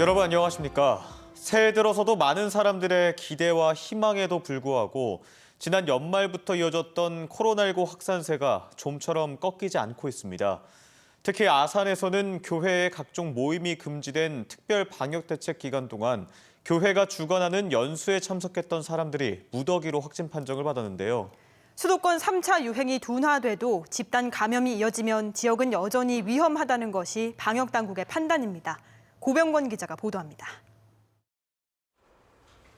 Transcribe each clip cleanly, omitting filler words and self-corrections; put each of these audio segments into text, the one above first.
여러분 안녕하십니까? 새해 들어서도 많은 사람들의 기대와 희망에도 불구하고 지난 연말부터 이어졌던 코로나19 확산세가 좀처럼 꺾이지 않고 있습니다. 특히 아산에서는 교회의 각종 모임이 금지된 특별 방역 대책 기간 동안 교회가 주관하는 연수에 참석했던 사람들이 무더기로 확진 판정을 받았는데요. 수도권 3차 유행이 둔화돼도 집단 감염이 이어지면 지역은 여전히 위험하다는 것이 방역당국의 판단입니다. 고병권 기자가 보도합니다.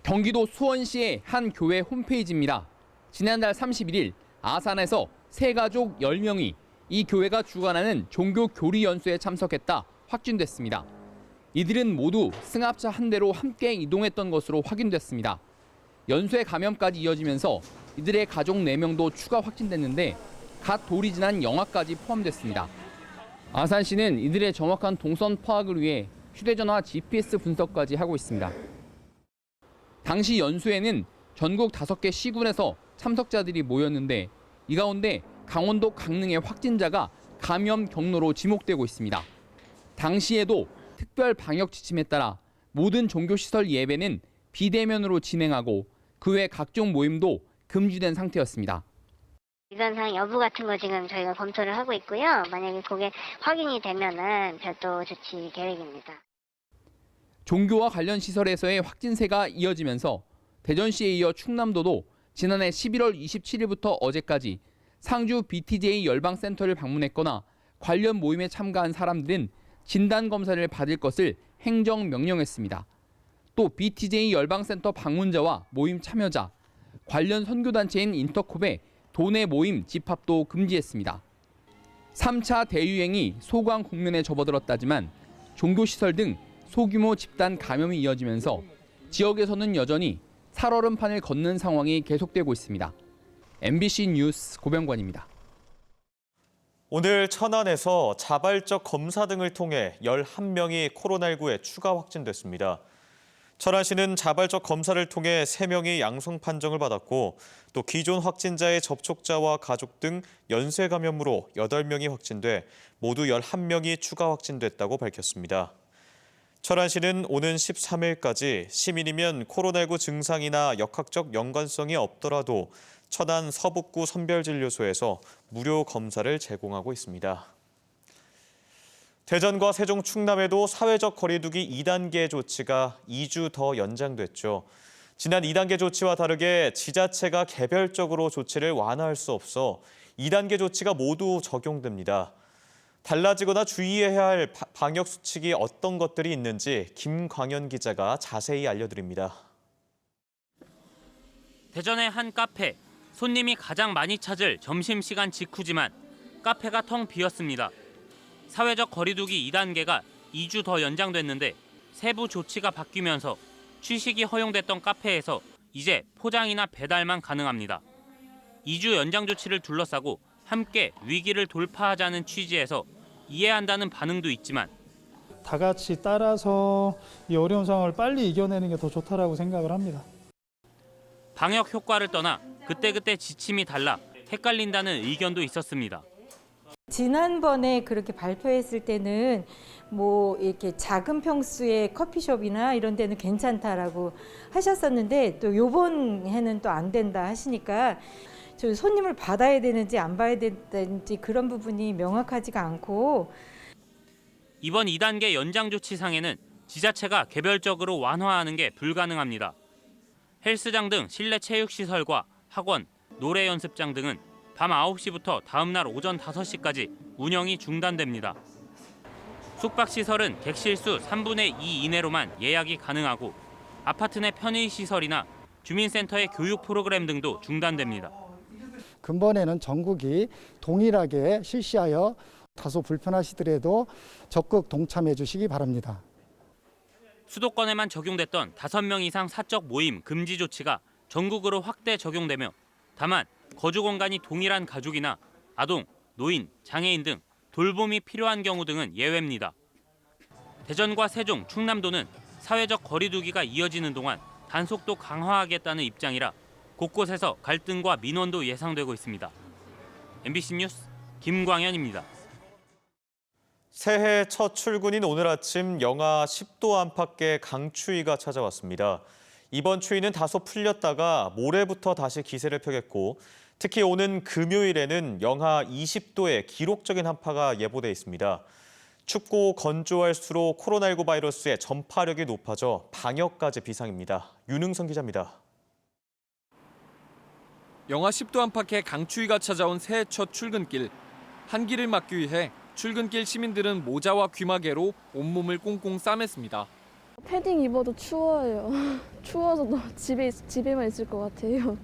경기도 수원시의 한 교회 홈페이지입니다. 지난달 31일 아산에서 세 가족 10명이 이 교회가 주관하는 종교 교리 연수에 참석했다 확진됐습니다. 이들은 모두 승합차 한 대로 함께 이동했던 것으로 확인됐습니다. 연수의 감염까지 이어지면서 이들의 가족 4명도 추가 확진됐는데 갓 돌이 지난 영아까지 포함됐습니다. 아산시는 이들의 정확한 동선 파악을 위해 휴대전화 GPS 분석까지 하고 있습니다. 당시 연수에는 전국 5개 시군에서 참석자들이 모였는데 이 가운데 강원도 강릉의 확진자가 감염 경로로 지목되고 있습니다. 당시에도 특별 방역 지침에 따라 모든 종교시설 예배는 비대면으로 진행하고 그 외 각종 모임도 금지된 상태였습니다. 위반사항 여부 같은 거 지금 저희가 검토를 하고 있고요. 만약에 그게 확인이 되면은 별도 조치 계획입니다. 종교와 관련 시설에서의 확진세가 이어지면서 대전시에 이어 충남도도 지난해 11월 27일부터 어제까지 상주 BTJ 열방센터를 방문했거나 관련 모임에 참가한 사람들은 진단검사를 받을 것을 행정명령했습니다. 또 BTJ 열방센터 방문자와 모임 참여자, 관련 선교단체인 인터콥의 도내 모임 집합도 금지했습니다. 3차 대유행이 소강 국면에 접어들었다지만 종교시설 등 소규모 집단 감염이 이어지면서 지역에서는 여전히 살얼음판을 걷는 상황이 계속되고 있습니다. MBC 뉴스 고병관입니다. 오늘 천안에서 자발적 검사 등을 통해 11명이 코로나19에 추가 확진됐습니다. 천안시는 자발적 검사를 통해 3명이 양성 판정을 받았고 또 기존 확진자의 접촉자와 가족 등 연쇄 감염으로 8명이 확진돼 모두 11명이 추가 확진됐다고 밝혔습니다. 천안시는 오는 13일까지 시민이면 코로나19 증상이나 역학적 연관성이 없더라도 천안 서북구 선별진료소에서 무료 검사를 제공하고 있습니다. 대전과 세종, 충남에도 사회적 거리두기 2단계 조치가 2주 더 연장됐죠. 지난 2단계 조치와 다르게 지자체가 개별적으로 조치를 완화할 수 없어 2단계 조치가 모두 적용됩니다. 달라지거나 주의해야 할 방역 수칙이 어떤 것들이 있는지 김광현 기자가 자세히 알려드립니다. 대전의 한 카페, 손님이 가장 많이 찾을 점심시간 직후지만 카페가 텅 비었습니다. 사회적 거리두기 2단계가 2주 더 연장됐는데 세부 조치가 바뀌면서 취식이 허용됐던 카페에서 이제 포장이나 배달만 가능합니다. 2주 연장 조치를 둘러싸고 함께 위기를 돌파하자는 취지에서 이해한다는 반응도 있지만 다 같이 따라서 이 어려운 상황을 빨리 이겨내는 게 더 좋다라고 생각을 합니다. 방역 효과를 떠나 그때그때 지침이 달라 헷갈린다는 의견도 있었습니다. 지난번에 그렇게 발표했을 때는 뭐 이렇게 작은 평수의 커피숍이나 이런 데는 괜찮다라고 하셨었는데 또 요번 해는 또 안 된다 하시니까 저 손님을 받아야 되는지 안 받아야 되는지 그런 부분이 명확하지가 않고 이번 2단계 연장 조치상에는 지자체가 개별적으로 완화하는 게 불가능합니다. 헬스장 등 실내 체육시설과 학원, 노래 연습장 등은 밤 9시부터 다음 날 오전 5시까지 운영이 중단됩니다. 숙박시설은 객실수 3분의 2 이내로만 예약이 가능하고 아파트 내 편의시설이나 주민센터의 교육 프로그램 등도 중단됩니다. 근본에는 전국이 동일하게 실시하여 다소 불편하시더라도 적극 동참해 주시기 바랍니다. 수도권에만 적용됐던 5명 이상 사적 모임 금지 조치가 전국으로 확대 적용되며 다만 거주 공간이 동일한 가족이나 아동, 노인, 장애인 등 돌봄이 필요한 경우 등은 예외입니다. 대전과 세종, 충남도는 사회적 거리두기가 이어지는 동안 단속도 강화하겠다는 입장이라 곳곳에서 갈등과 민원도 예상되고 있습니다. MBC 뉴스 김광현입니다. 새해 첫 출근인 오늘 아침 영하 10도 안팎의 강추위가 찾아왔습니다. 이번 추위는 다소 풀렸다가 모레부터 다시 기세를 펴겠고 특히 오는 금요일에는 영하 20도의 기록적인 한파가 예보돼 있습니다. 춥고 건조할수록 코로나19 바이러스의 전파력이 높아져 방역까지 비상입니다. 윤흥선 기자입니다. 영하 10도 안팎의 강추위가 찾아온 새해 첫 출근길. 한기를 막기 위해 출근길 시민들은 모자와 귀마개로 온몸을 꽁꽁 싸맸습니다. 패딩 입어도 추워요. 추워서 집에만 있을 것 같아요.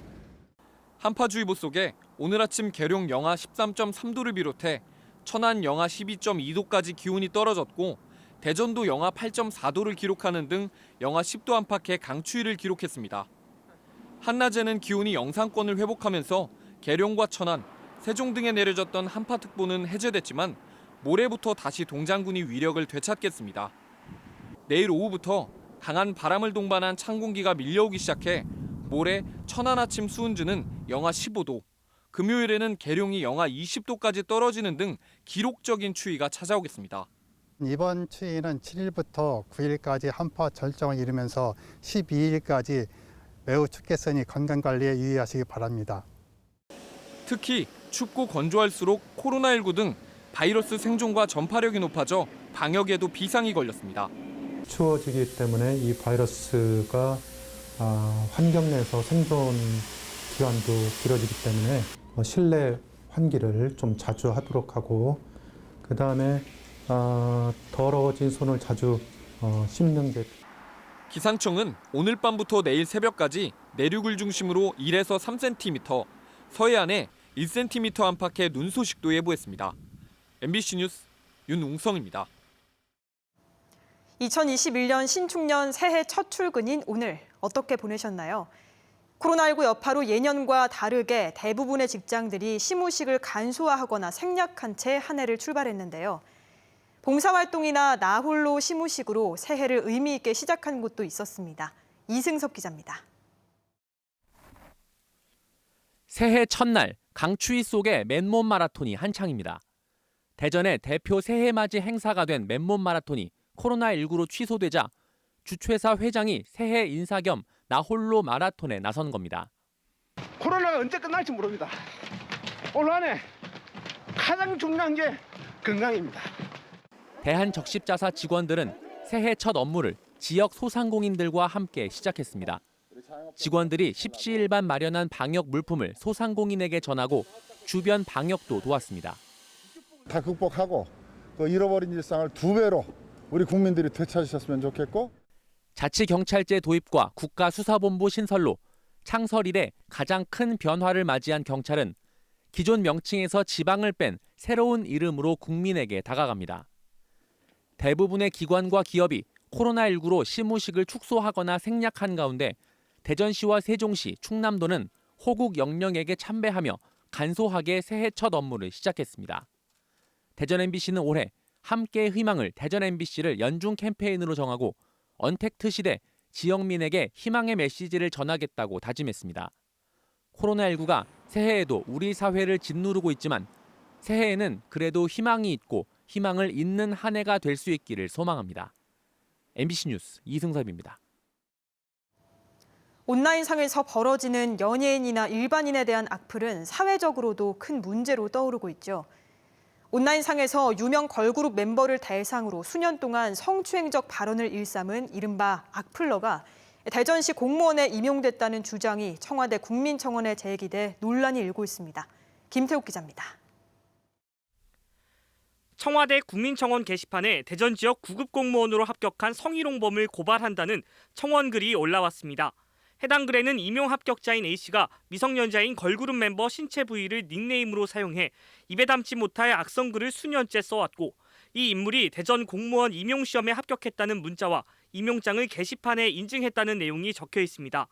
한파주의보 속에 오늘 아침 계룡 영하 13.3도를 비롯해 천안 영하 12.2도까지 기온이 떨어졌고 대전도 영하 8.4도를 기록하는 등 영하 10도 안팎의 강추위를 기록했습니다. 한낮에는 기온이 영상권을 회복하면서 계룡과 천안, 세종 등에 내려졌던 한파특보는 해제됐지만 모레부터 다시 동장군이 위력을 되찾겠습니다. 내일 오후부터 강한 바람을 동반한 찬 공기가 밀려오기 시작해 모레 천안 아침 수은주는 영하 15도, 금요일에는 계룡이 영하 20도까지 떨어지는 등 기록적인 추위가 찾아오겠습니다. 이번 추위는 7일부터 9일까지 한파 절정을 이루면서 12일까지 매우 춥겠으니 건강관리에 유의하시기 바랍니다. 특히 춥고 건조할수록 코로나19 등 바이러스 생존과 전파력이 높아져 방역에도 비상이 걸렸습니다. 추워지기 때문에 이 바이러스가 환경 내에서 생존 기간도 길어지기 때문에 실내 환기를 좀 자주 하도록 하고 그다음에 더러워진 손을 자주 씻는 게. 기상청은 오늘 밤부터 내일 새벽까지 내륙을 중심으로 1에서 3cm, 서해안에 1cm 안팎의 눈 소식도 예보했습니다. MBC 뉴스 윤웅성입니다. 2021년 신축년 새해 첫 출근인 오늘 어떻게 보내셨나요? 코로나19 여파로 예년과 다르게 대부분의 직장들이 시무식을 간소화하거나 생략한 채 한 해를 출발했는데요. 봉사활동이나 나홀로 시무식으로 새해를 의미 있게 시작한 곳도 있었습니다. 이승섭 기자입니다. 새해 첫날 강추위 속의 맨몸 마라톤이 한창입니다. 대전의 대표 새해 맞이 행사가 된 맨몸 마라톤이 코로나19로 취소되자 주최사 회장이 새해 인사 겸 나홀로 마라톤에 나선 겁니다. 코로나가 언제 끝날지 모릅니다. 올 한 해 가장 중요한 게 건강입니다. 대한적십자사 직원들은 새해 첫 업무를 지역 소상공인들과 함께 시작했습니다. 직원들이 십시일반 마련한 방역 물품을 소상공인에게 전하고 주변 방역도 도왔습니다. 다 극복하고 그 잃어버린 일상을 2배로 우리 국민들이 되찾으셨으면 좋겠고 자치경찰제 도입과 국가수사본부 신설로 창설 이래 가장 큰 변화를 맞이한 경찰은 기존 명칭에서 지방을 뺀 새로운 이름으로 국민에게 다가갑니다. 대부분의 기관과 기업이 코로나19로 시무식을 축소하거나 생략한 가운데 대전시와 세종시, 충남도는 호국 영령에게 참배하며 간소하게 새해 첫 업무를 시작했습니다. 대전 MBC는 올해 함께의 희망을 대전 MBC를 연중 캠페인으로 정하고 언택트 시대 지역민에게 희망의 메시지를 전하겠다고 다짐했습니다. 코로나19가 새해에도 우리 사회를 짓누르고 있지만 새해에는 그래도 희망이 있고 희망을 잇는 한 해가 될 수 있기를 소망합니다. MBC 뉴스 이승섭입니다. 온라인상에서 벌어지는 연예인이나 일반인에 대한 악플은 사회적으로도 큰 문제로 떠오르고 있죠. 온라인상에서 유명 걸그룹 멤버를 대상으로 수년 동안 성추행적 발언을 일삼은 이른바 악플러가 대전시 공무원에 임용됐다는 주장이 청와대 국민청원에 제기돼 논란이 일고 있습니다. 김태욱 기자입니다. 청와대 국민청원 게시판에 대전 지역 9급 공무원으로 합격한 성희롱범을 고발한다는 청원글이 올라왔습니다. 해당 글에는 임용 합격자인 A씨가 미성년자인 걸그룹 멤버 신체 부위를 닉네임으로 사용해 입에 담지 못할 악성글을 수년째 써왔고 이 인물이 대전 공무원 임용시험에 합격했다는 문자와 임용장을 게시판에 인증했다는 내용이 적혀 있습니다.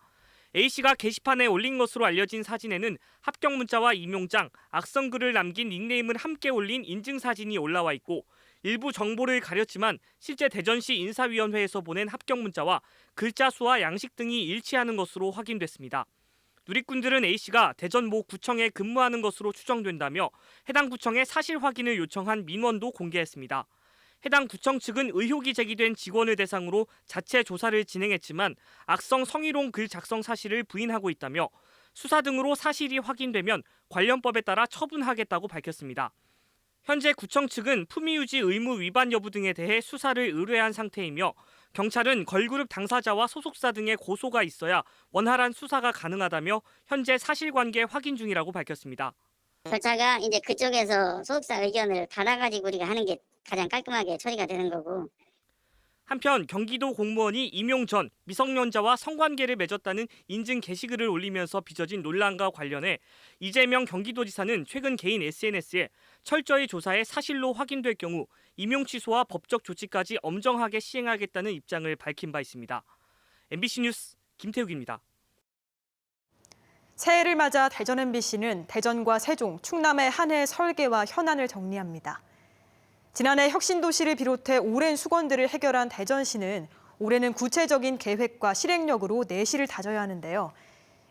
A씨가 게시판에 올린 것으로 알려진 사진에는 합격 문자와 임용장, 악성글을 남긴 닉네임을 함께 올린 인증사진이 올라와 있고 일부 정보를 가렸지만 실제 대전시 인사위원회에서 보낸 합격 문자와 글자 수와 양식 등이 일치하는 것으로 확인됐습니다. 누리꾼들은 A씨가 대전 모 구청에 근무하는 것으로 추정된다며 해당 구청에 사실 확인을 요청한 민원도 공개했습니다. 해당 구청 측은 의혹이 제기된 직원을 대상으로 자체 조사를 진행했지만 악성 성희롱 글 작성 사실을 부인하고 있다며 수사 등으로 사실이 확인되면 관련법에 따라 처분하겠다고 밝혔습니다. 현재 구청 측은 품위유지 의무 위반 여부 등에 대해 수사를 의뢰한 상태이며 경찰은 걸그룹 당사자와 소속사 등의 고소가 있어야 원활한 수사가 가능하다며 현재 사실관계 확인 중이라고 밝혔습니다. 절차가 이제 그쪽에서 소속사 의견을 받아가지고 우리가 하는 게 가장 깔끔하게 처리가 되는 거고. 한편 경기도 공무원이 임용 전 미성년자와 성관계를 맺었다는 인증 게시글을 올리면서 빚어진 논란과 관련해 이재명 경기도지사는 최근 개인 SNS에 철저히 조사해 사실로 확인될 경우 임용 취소와 법적 조치까지 엄정하게 시행하겠다는 입장을 밝힌 바 있습니다. MBC 뉴스 김태욱입니다. 새해를 맞아 대전 MBC는 대전과 세종, 충남의 한 해 설계와 현안을 정리합니다. 지난해 혁신도시를 비롯해 오랜 수건들을 해결한 대전시는 올해는 구체적인 계획과 실행력으로 내실을 다져야 하는데요.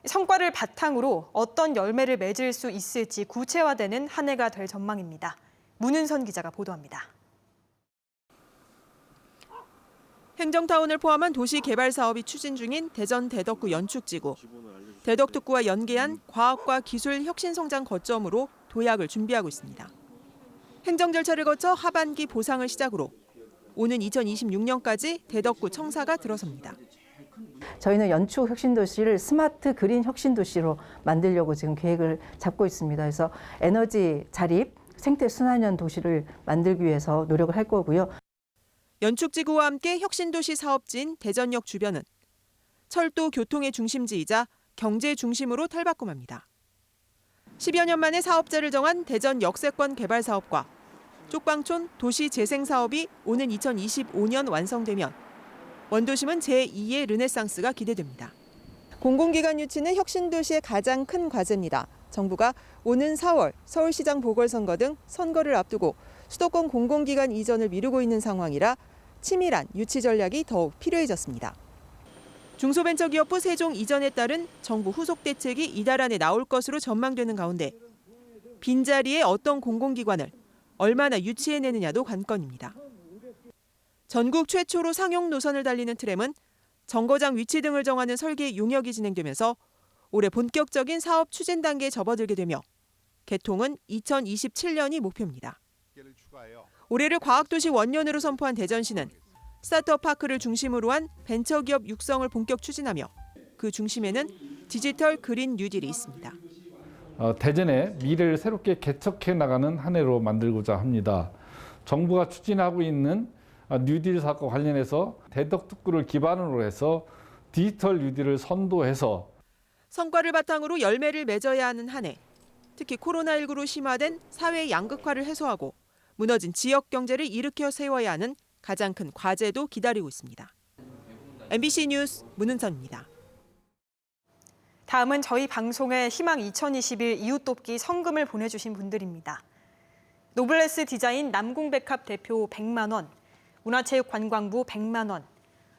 성과를 바탕으로 어떤 열매를 맺을 수 있을지 구체화되는 한 해가 될 전망입니다. 문은선 기자가 보도합니다. 행정타운을 포함한 도시 개발 사업이 추진 중인 대전 대덕구 연축지구. 대덕특구와 연계한 과학과 기술 혁신성장 거점으로 도약을 준비하고 있습니다. 행정 절차를 거쳐 하반기 보상을 시작으로 오는 2026년까지 대덕구 청사가 들어섭니다. 저희는 연축 혁신도시를 스마트 그린 혁신도시로 만들려고 지금 계획을 잡고 있습니다. 그래서 에너지 자립, 생태 순환형 도시를 만들기 위해서 노력을 할 거고요. 연축지구와 함께 혁신도시 사업지인 대전역 주변은 철도 교통의 중심지이자 경제 중심으로 탈바꿈합니다. 10여 년 만에 사업자를 정한 대전 역세권 개발 사업과 쪽방촌 도시 재생 사업이 오는 2025년 완성되면 원도심은 제2의 르네상스가 기대됩니다. 공공기관 유치는 혁신도시의 가장 큰 과제입니다. 정부가 오는 4월 서울시장 보궐선거 등 선거를 앞두고 수도권 공공기관 이전을 미루고 있는 상황이라 치밀한 유치 전략이 더욱 필요해졌습니다. 중소벤처기업부 세종 이전에 따른 정부 후속 대책이 이달 안에 나올 것으로 전망되는 가운데 빈자리에 어떤 공공기관을 얼마나 유치해내느냐도 관건입니다. 전국 최초로 상용 노선을 달리는 트램은 정거장 위치 등을 정하는 설계 용역이 진행되면서 올해 본격적인 사업 추진 단계에 접어들게 되며 개통은 2027년이 목표입니다. 올해를 과학도시 원년으로 선포한 대전시는 스타트업 파크를 중심으로 한 벤처기업 육성을 본격 추진하며 그 중심에는 디지털 그린 뉴딜이 있습니다. 대전의 미래를 새롭게 개척해 나가는 한 해로 만들고자 합니다. 정부가 추진하고 있는 뉴딜 사업과 관련해서 대덕특구를 기반으로 해서 디지털 뉴딜을 선도해서 성과를 바탕으로 열매를 맺어야 하는 한 해. 특히 코로나19로 심화된 사회 양극화를 해소하고 무너진 지역 경제를 일으켜 세워야 하는 가장 큰 과제도 기다리고 있습니다. MBC 뉴스 문은선입니다. 다음은 저희 방송에 희망 2021 이웃돕기 성금을 보내주신 분들입니다. 노블레스 디자인 남궁백합 대표 100만 원, 문화체육관광부 100만 원,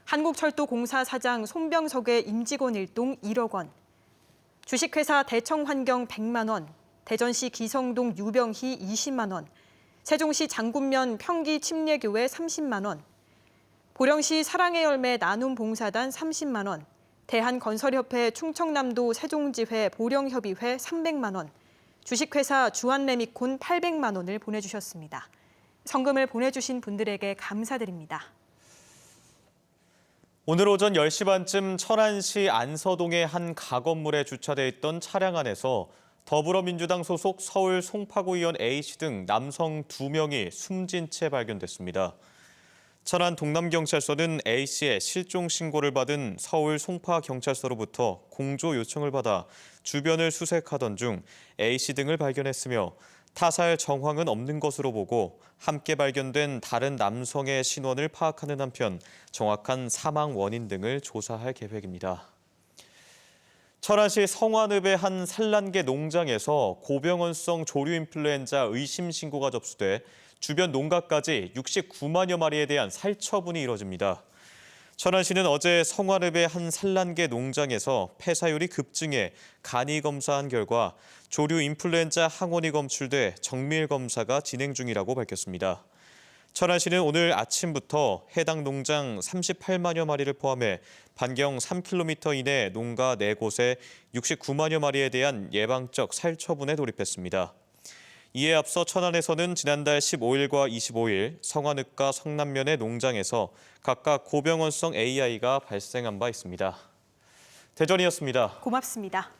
한국철도공사 사장 손병석의 임직원 일동 1억 원, 주식회사 대청환경 100만 원, 대전시 기성동 유병희 20만 원, 세종시 장군면 평기 침례교회 30만 원, 보령시 사랑의 열매 나눔봉사단 30만 원, 대한건설협회 충청남도 세종지회 보령협의회 300만 원, 주식회사 주한레미콘 800만 원을 보내주셨습니다. 성금을 보내주신 분들에게 감사드립니다. 오늘 오전 10시 반쯤 천안시 안서동의 한 가건물에 주차돼 있던 차량 안에서 더불어민주당 소속 서울 송파구 의원 A씨 등 남성 2명이 숨진 채 발견됐습니다. 천안 동남경찰서는 A씨의 실종 신고를 받은 서울 송파경찰서로부터 공조 요청을 받아 주변을 수색하던 중 A씨 등을 발견했으며 타살 정황은 없는 것으로 보고 함께 발견된 다른 남성의 신원을 파악하는 한편 정확한 사망 원인 등을 조사할 계획입니다. 천안시 성완읍의 한 산란계 농장에서 고병원성 조류 인플루엔자 의심 신고가 접수돼 주변 농가까지 69만여 마리에 대한 살처분이 이뤄집니다. 천안시는 어제 성완읍의 한 산란계 농장에서 폐사율이 급증해 간이 검사한 결과 조류 인플루엔자 항원이 검출돼 정밀 검사가 진행 중이라고 밝혔습니다. 천안시는 오늘 아침부터 해당 농장 38만여 마리를 포함해 반경 3km 이내 농가 4곳에 69만여 마리에 대한 예방적 살처분에 돌입했습니다. 이에 앞서 천안에서는 지난달 15일과 25일 성안읍과 성남면의 농장에서 각각 고병원성 AI가 발생한 바 있습니다. 대전이었습니다. 고맙습니다.